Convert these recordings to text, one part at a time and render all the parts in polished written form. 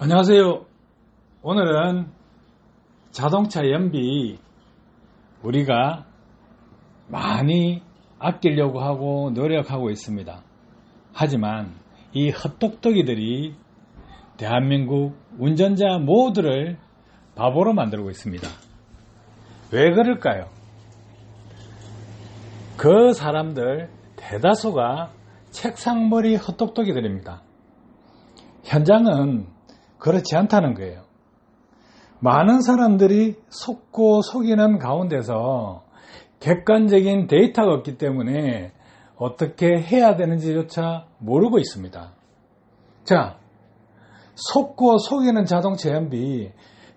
안녕하세요. 오늘은 자동차 연비 우리가 많이 아끼려고 하고 노력하고 있습니다. 하지만 이 헛똑똑이들이 대한민국 운전자 모두를 바보로 만들고 있습니다. 왜 그럴까요? 그 사람들 대다수가 책상머리 헛똑똑이들입니다. 현장은 그렇지 않다는 거예요. 많은 사람들이 속고 속이는 가운데서 객관적인 데이터가 없기 때문에 어떻게 해야 되는지조차 모르고 있습니다. 자, 속고 속이는 자동차 연비,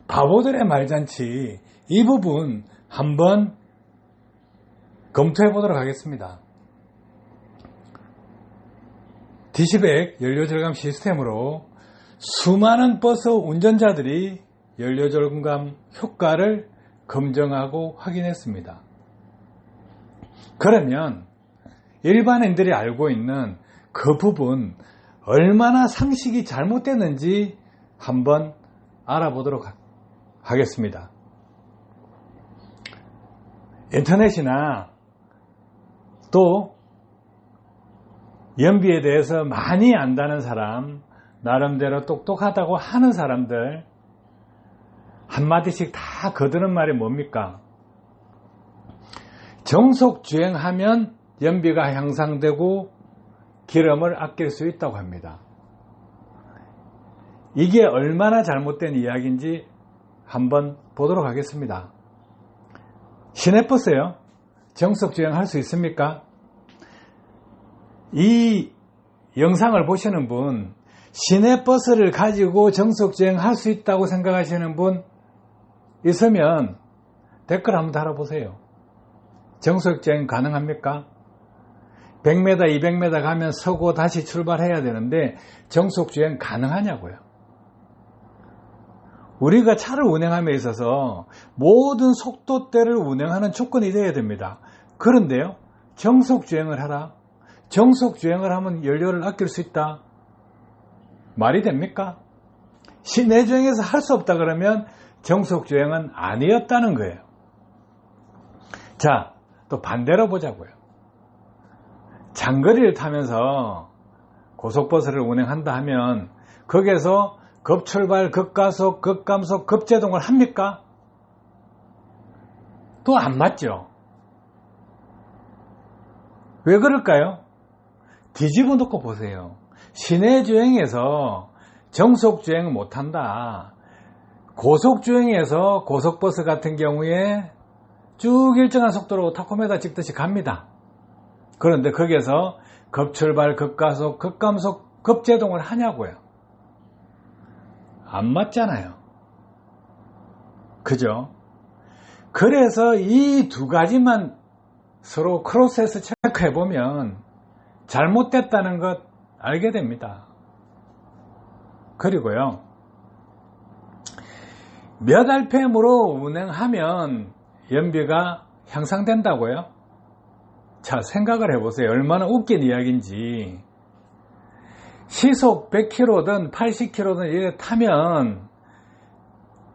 바보들의 말잔치, 이 부분 한번 검토해 보도록 하겠습니다. DC100 연료절감 시스템으로 수많은 버스 운전자들이 연료절감 효과를 검증하고 확인했습니다. 그러면 일반인들이 알고 있는 그 부분 얼마나 상식이 잘못됐는지 한번 알아보도록 하겠습니다. 인터넷이나 또 연비에 대해서 많이 안다는 사람, 나름대로 똑똑하다고 하는 사람들 한마디씩 다 거두는 말이 뭡니까? 정속 주행하면 연비가 향상되고 기름을 아낄 수 있다고 합니다. 이게 얼마나 잘못된 이야기인지 한번 보도록 하겠습니다. 시내버스요? 정속 주행할 수 있습니까? 이 영상을 보시는 분, 시내버스를 가지고 정속주행 할 수 있다고 생각하시는 분 있으면 댓글 한번 달아보세요. 정속주행 가능합니까? 100m, 200m 가면 서고 다시 출발해야 되는데 정속주행 가능하냐고요. 우리가 차를 운행함에 있어서 모든 속도대를 운행하는 조건이 되어야 됩니다. 그런데요, 정속주행을 하라. 정속주행을 하면 연료를 아낄 수 있다. 말이 됩니까? 시내주행에서 할 수 없다 그러면 정속주행은 아니었다는 거예요. 자, 또 반대로 보자고요. 장거리를 타면서 고속버스를 운행한다 하면 거기에서 급출발, 급가속, 급감속, 급제동을 합니까? 또 안 맞죠? 왜 그럴까요? 뒤집어 놓고 보세요. 시내주행에서 정속주행 못한다. 고속주행에서 고속버스 같은 경우에 쭉 일정한 속도로 타코메다 찍듯이 갑니다. 그런데 거기에서 급출발, 급가속, 급감속, 급제동을 하냐고요. 안 맞잖아요. 그죠? 그래서 이 두 가지만 서로 크로스해서 체크해보면 잘못됐다는 것 알게 됩니다. 그리고요, 몇 RPM으로 운행하면 연비가 향상된다고요? 자, 생각을 해보세요. 얼마나 웃긴 이야기인지. 시속 100km든 80km든 이렇게 타면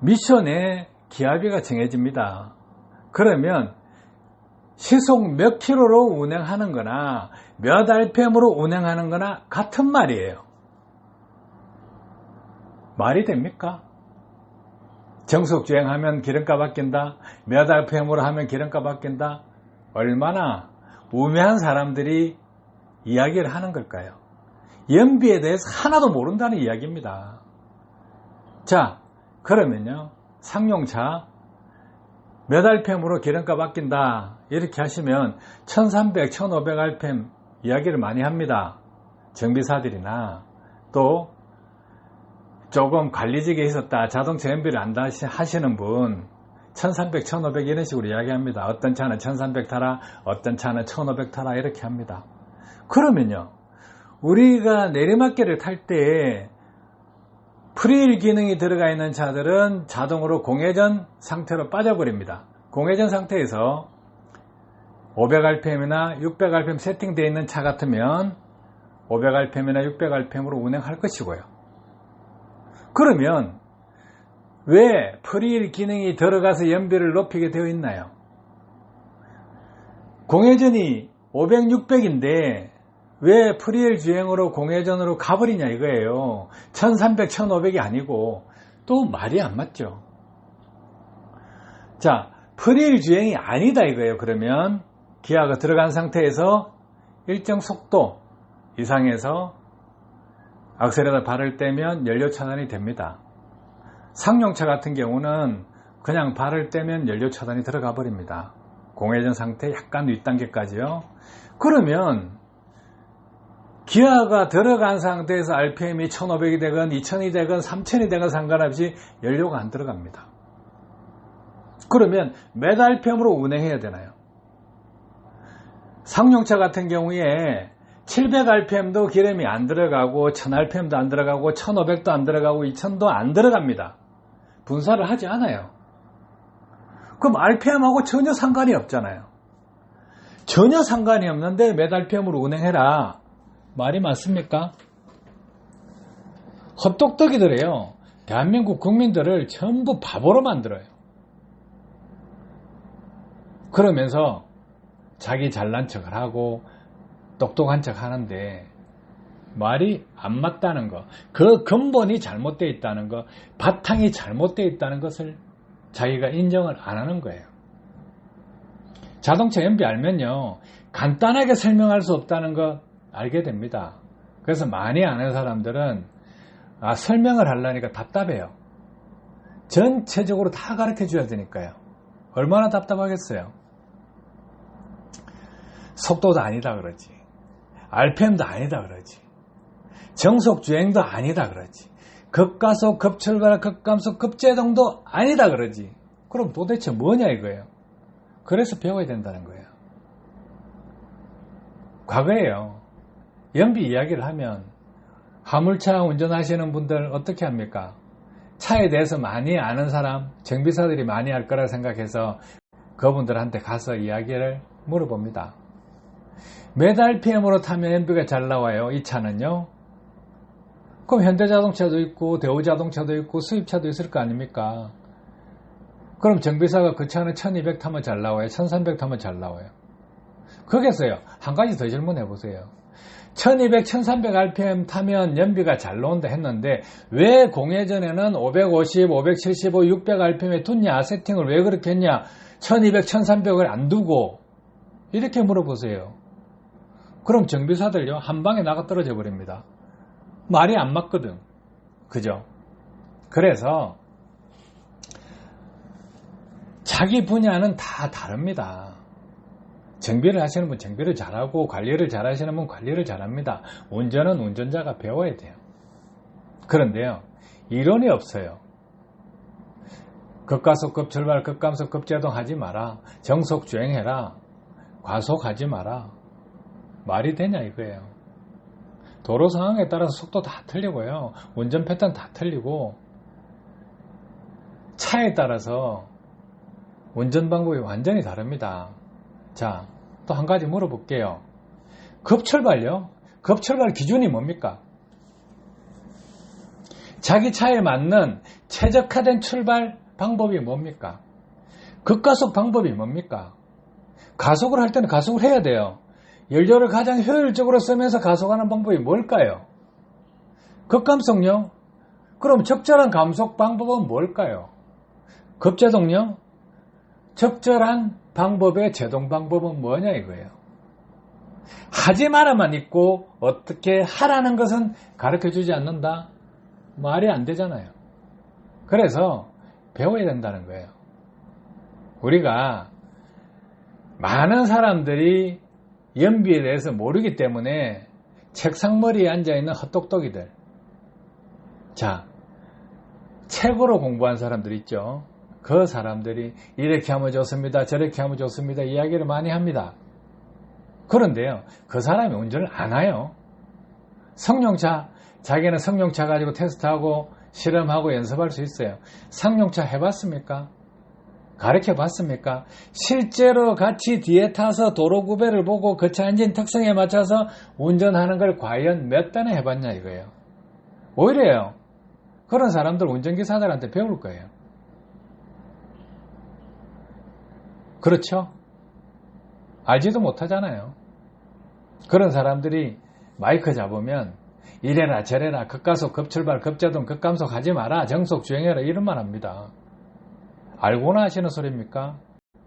미션에 기압비가 정해집니다. 그러면 시속 몇 킬로로 운행하는 거나 몇 RPM으로 운행하는 거나 같은 말이에요. 말이 됩니까? 정속 주행하면 기름값 아낀다. 몇 RPM으로 하면 기름값 아낀다. 얼마나 우매한 사람들이 이야기를 하는 걸까요? 연비에 대해서 하나도 모른다는 이야기입니다. 자, 그러면요, 상용차 몇 RPM으로 기름값 아낀다 이렇게 하시면 1300, 1500rpm 이야기를 많이 합니다. 정비사들이나 또 조금 관리직에 있었다, 자동차 연비를 안다 하시는 분 1300, 1500 이런 식으로 이야기합니다. 어떤 차는 1300 타라, 어떤 차는 1500 타라 이렇게 합니다. 그러면요, 우리가 내리막길을 탈 때 프리힐 기능이 들어가 있는 차들은 자동으로 공회전 상태로 빠져버립니다. 공회전 상태에서 500rpm이나 600rpm 세팅되어 있는 차 같으면 500rpm이나 600rpm으로 운행할 것이고요. 그러면 왜 프리힐 기능이 들어가서 연비를 높이게 되어 있나요? 공회전이 500, 600인데 왜 프리힐 주행으로 공회전으로 가버리냐 이거예요. 1300, 1500이 아니고. 또 말이 안 맞죠. 자, 프리힐 주행이 아니다 이거예요. 그러면 기아가 들어간 상태에서 일정 속도 이상에서 악셀에다 발을 떼면 연료 차단이 됩니다. 상용차 같은 경우는 그냥 발을 떼면 연료 차단이 들어가 버립니다. 공회전 상태 약간 윗단계까지요. 그러면 기아가 들어간 상태에서 RPM이 1500이 되건 2000이 되건 3000이 되건 상관없이 연료가 안 들어갑니다. 그러면 몇 RPM으로 운행해야 되나요? 상용차 같은 경우에 700rpm도 기름이 안 들어가고 1000rpm도 안 들어가고 1500도 안 들어가고 2000도 안 들어갑니다. 분사를 하지 않아요. 그럼 RPM하고 전혀 상관이 없잖아요. 전혀 상관이 없는데 몇 RPM으로 운행해라. 말이 맞습니까? 헛똑똑이들이에요. 대한민국 국민들을 전부 바보로 만들어요. 그러면서 자기 잘난 척을 하고 똑똑한 척 하는데 말이 안 맞다는 거, 그 근본이 잘못되어 있다는 거, 바탕이 잘못되어 있다는 것을 자기가 인정을 안 하는 거예요. 자동차 연비 알면요, 간단하게 설명할 수 없다는 거 알게 됩니다. 그래서 많이 아는 사람들은 설명을 하려니까 답답해요. 전체적으로 다 가르쳐 줘야 되니까요. 얼마나 답답하겠어요. 속도도 아니다 그러지, RPM도 아니다 그러지, 정속주행도 아니다 그러지, 급가속, 급출발, 급감속, 급제동도 아니다 그러지. 그럼 도대체 뭐냐 이거예요. 그래서 배워야 된다는 거예요. 과거에요, 연비 이야기를 하면 화물차 운전하시는 분들 어떻게 합니까? 차에 대해서 많이 아는 사람, 정비사들이 많이 알 거라 생각해서 그분들한테 가서 이야기를 물어봅니다. 몇 RPM으로 타면 연비가 잘 나와요? 이 차는요? 그럼 현대자동차도 있고 대우자동차도 있고 수입차도 있을 거 아닙니까? 그럼 정비사가 그 차는 1200 타면 잘 나와요? 1300 타면 잘 나와요? 거기서요, 한 가지 더 질문해 보세요. 1200, 1300 RPM 타면 연비가 잘 나온다 했는데 왜 공회전에는 550, 575, 600 RPM에 뒀냐? 세팅을 왜 그렇게 했냐? 1200, 1300을 안 두고, 이렇게 물어보세요. 그럼 정비사들요, 한 방에 나가 떨어져 버립니다. 말이 안 맞거든. 그죠? 그래서 자기 분야는 다 다릅니다. 정비를 하시는 분 정비를 잘하고 관리를 잘하시는 분 관리를 잘합니다. 운전은 운전자가 배워야 돼요. 그런데요, 이론이 없어요. 급가속, 급출발, 급감속, 급제동 하지 마라. 정속 주행해라. 과속하지 마라. 말이 되냐 이거예요. 도로 상황에 따라서 속도 다 틀리고요, 운전 패턴 다 틀리고, 차에 따라서 운전 방법이 완전히 다릅니다. 자, 또 한 가지 물어볼게요. 급출발요? 급출발 기준이 뭡니까? 자기 차에 맞는 최적화된 출발 방법이 뭡니까? 급가속 방법이 뭡니까? 가속을 할 때는 가속을 해야 돼요. 연료를 가장 효율적으로 쓰면서 가속하는 방법이 뭘까요? 급감속요? 그럼 적절한 감속 방법은 뭘까요? 급제동요? 적절한 방법의 제동 방법은 뭐냐 이거예요. 하지 마라만 있고 어떻게 하라는 것은 가르쳐주지 않는다? 말이 안 되잖아요. 그래서 배워야 된다는 거예요. 우리가 많은 사람들이 연비에 대해서 모르기 때문에 책상머리에 앉아있는 헛똑똑이들, 자, 책으로 공부한 사람들 있죠. 그 사람들이 이렇게 하면 좋습니다, 저렇게 하면 좋습니다 이야기를 많이 합니다. 그런데요, 그 사람이 운전을 안 해요. 성룡차, 자기는 성룡차 가지고 테스트하고 실험하고 연습할 수 있어요. 상용차 해봤습니까? 가르쳐 봤습니까? 실제로 같이 뒤에 타서 도로 구배를 보고 그 차 엔진 특성에 맞춰서 운전하는 걸 과연 몇 번에 해봤냐 이거예요. 오히려요, 그런 사람들 운전기사들한테 배울 거예요. 그렇죠? 알지도 못하잖아요. 그런 사람들이 마이크 잡으면 이래라 저래라 급가속 급출발 급제동 급감속 하지 마라 정속 주행해라 이런 말 합니다. 알고나 하시는 소리입니까?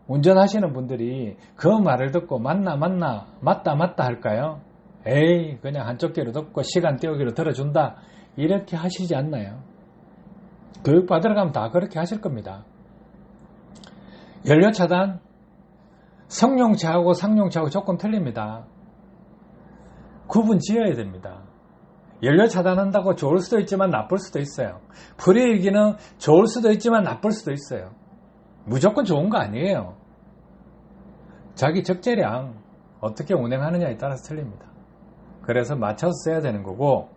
운전하시는 분들이 그 말을 듣고 맞다 할까요? 에이 그냥 한쪽 귀로 듣고 시간 때우기로 들어준다 이렇게 하시지 않나요? 교육 받으러 가면 다 그렇게 하실 겁니다. 연료차단 성용차하고 상용차하고 조금 틀립니다. 구분 지어야 됩니다. 연료 차단한다고 좋을 수도 있지만 나쁠 수도 있어요. 프리일기는 좋을 수도 있지만 나쁠 수도 있어요. 무조건 좋은 거 아니에요. 자기 적재량 어떻게 운행하느냐에 따라서 틀립니다. 그래서 맞춰서 써야 되는 거고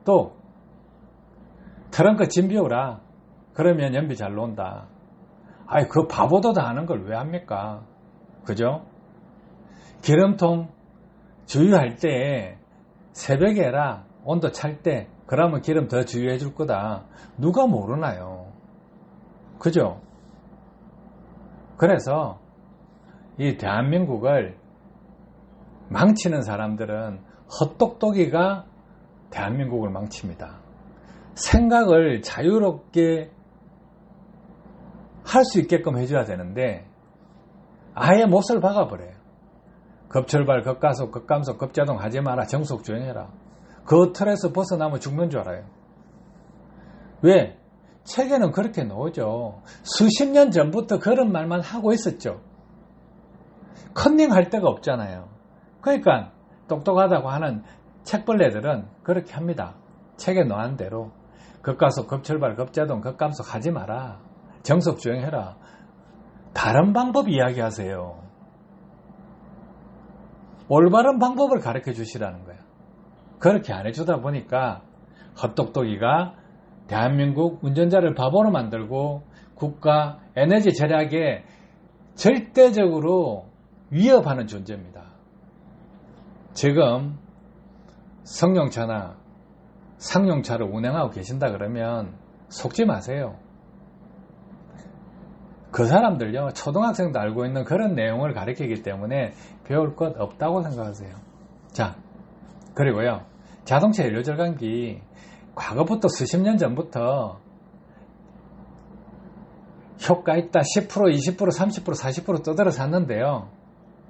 또 트렁크 짐 비우라 그러면 연비 잘 나온다. 아이 그 바보도 다 하는 걸 왜 합니까? 그죠? 기름통 주유할 때 새벽에 해라. 온도 찰 때 그러면 기름 더 주유해 줄 거다. 누가 모르나요? 그죠? 그래서 이 대한민국을 망치는 사람들은 헛똑똑이가 대한민국을 망칩니다. 생각을 자유롭게 할 수 있게끔 해줘야 되는데 아예 못을 박아버려요. 급출발, 급가속, 급감속, 급제동 하지 마라. 정속 주행해라. 그 틀에서 벗어나면 죽는 줄 알아요. 왜? 책에는 그렇게 나오죠. 수십 년 전부터 그런 말만 하고 있었죠. 컨닝할 데가 없잖아요. 그러니까 똑똑하다고 하는 책벌레들은 그렇게 합니다. 책에 나온 대로 급가속, 급출발, 급제동, 급감속 하지 마라. 정속 주행해라. 다른 방법 이야기하세요. 올바른 방법을 가르쳐 주시라는 거예요. 그렇게 안 해주다 보니까 헛똑똑이가 대한민국 운전자를 바보로 만들고 국가 에너지 절약에 절대적으로 위협하는 존재입니다. 지금 성용차나 상용차를 운행하고 계신다 그러면 속지 마세요. 그 사람들요 초등학생도 알고 있는 그런 내용을 가르치기 때문에 배울 것 없다고 생각하세요. 자, 그리고요 자동차 연료 절감기 과거부터 수십 년 전부터 효과 있다 10%, 20%, 30%, 40% 떠들어 샀는데요.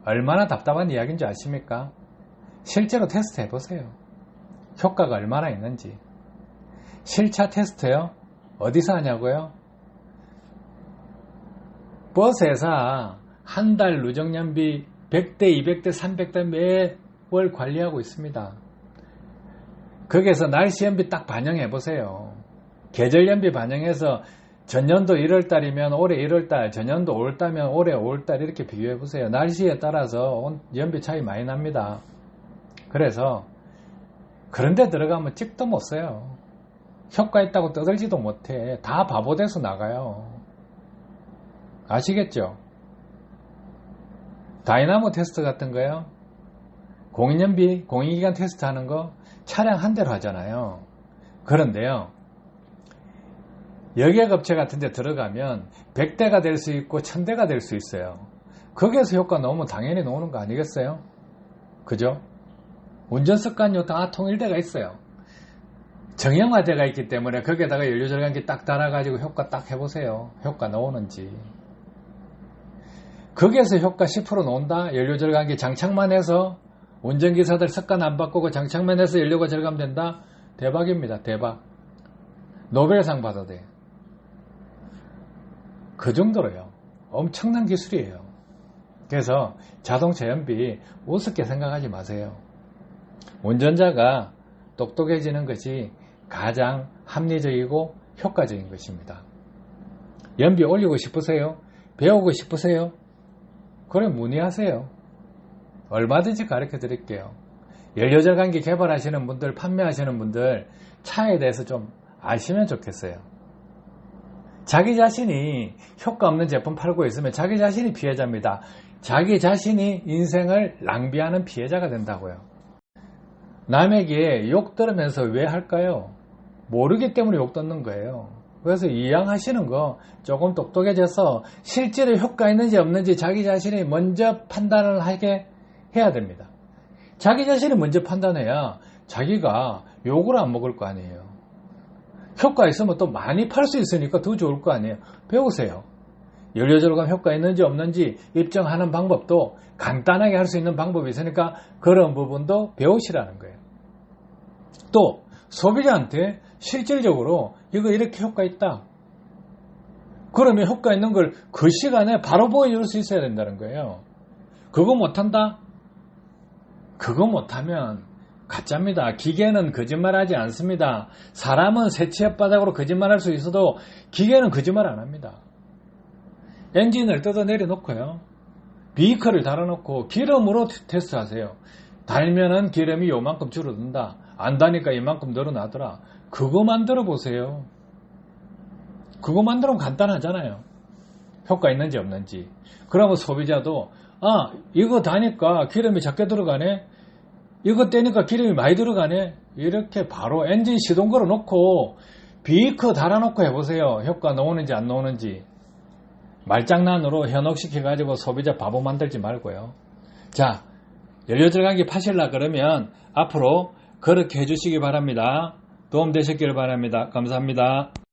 얼마나 답답한 이야기인지 아십니까? 실제로 테스트 해보세요. 효과가 얼마나 있는지. 실차 테스트요? 어디서 하냐고요? 버스회사 한 달 누적연비 100대, 200대, 300대 매월 관리하고 있습니다. 거기에서 날씨 연비 딱 반영해보세요. 계절 연비 반영해서 전년도 1월달이면 올해 1월달, 전년도 5월달이면 올해 5월달 이렇게 비교해보세요. 날씨에 따라서 연비 차이 많이 납니다. 그래서 그런데 들어가면 찍도 못 써요. 효과 있다고 떠들지도 못해. 다 바보 돼서 나가요. 아시겠죠? 다이나모 테스트 같은 거요. 공인연비, 공인기관 테스트 하는 거 차량 한 대로 하잖아요. 그런데요. 여객업체 같은 데 들어가면 100대가 될 수 있고 1000대가 될 수 있어요. 거기에서 효과 나오면 당연히 나오는 거 아니겠어요? 그죠? 운전습관료 다 통일대가 있어요. 정형화대가 있기 때문에 거기에다가 연료절감기 딱 달아가지고 효과 딱 해보세요. 효과 나오는지. 거기에서 효과 10% 나온다? 연료절감기 장착만 해서 운전기사들 습관 안 바꾸고 장착만 해서 연료가 절감된다? 대박입니다. 대박. 노벨상 받아도 돼요. 그 정도로요. 엄청난 기술이에요. 그래서 자동차 연비 우습게 생각하지 마세요. 운전자가 똑똑해지는 것이 가장 합리적이고 효과적인 것입니다. 연비 올리고 싶으세요? 배우고 싶으세요? 그래 문의하세요. 얼마든지 가르쳐 드릴게요. 연료절감기 개발하시는 분들, 판매하시는 분들 차에 대해서 좀 아시면 좋겠어요. 자기 자신이 효과 없는 제품 팔고 있으면 자기 자신이 피해자입니다. 자기 자신이 인생을 낭비하는 피해자가 된다고요. 남에게 욕 들으면서 왜 할까요? 모르기 때문에 욕 듣는 거예요. 그래서 이양하시는 거 조금 똑똑해져서 실제로 효과 있는지 없는지 자기 자신이 먼저 판단을 하게 해야 됩니다. 자기 자신이 먼저 판단해야 자기가 욕을 안 먹을 거 아니에요. 효과 있으면 또 많이 팔 수 있으니까 더 좋을 거 아니에요. 배우세요. 연료절감 효과 있는지 없는지 입증하는 방법도 간단하게 할 수 있는 방법이 있으니까 그런 부분도 배우시라는 거예요. 또 소비자한테 실질적으로 이거 이렇게 효과 있다. 그러면 효과 있는 걸 그 시간에 바로 보여줄 수 있어야 된다는 거예요. 그거 못한다? 그거 못하면 가짜입니다. 기계는 거짓말하지 않습니다. 사람은 새치혓바닥으로 거짓말할 수 있어도 기계는 거짓말 안 합니다. 엔진을 뜯어 내려놓고요. 비커를 달아놓고 기름으로 테스트하세요. 달면은 기름이 요만큼 줄어든다. 안 다니까 이만큼 늘어나더라. 그거 만들어 보세요. 그거 만들면 간단하잖아요. 효과 있는지 없는지. 그러면 소비자도 이거 다니까 기름이 적게 들어가네. 이거 떼니까 기름이 많이 들어가네. 이렇게 바로 엔진 시동 걸어 놓고 비커 달아놓고 해보세요. 효과 나오는지 안 나오는지. 말장난으로 현혹시켜가지고 소비자 바보 만들지 말고요. 자, 연료절감기 파실라 그러면 앞으로 그렇게 해주시기 바랍니다. 도움 되셨기를 바랍니다. 감사합니다.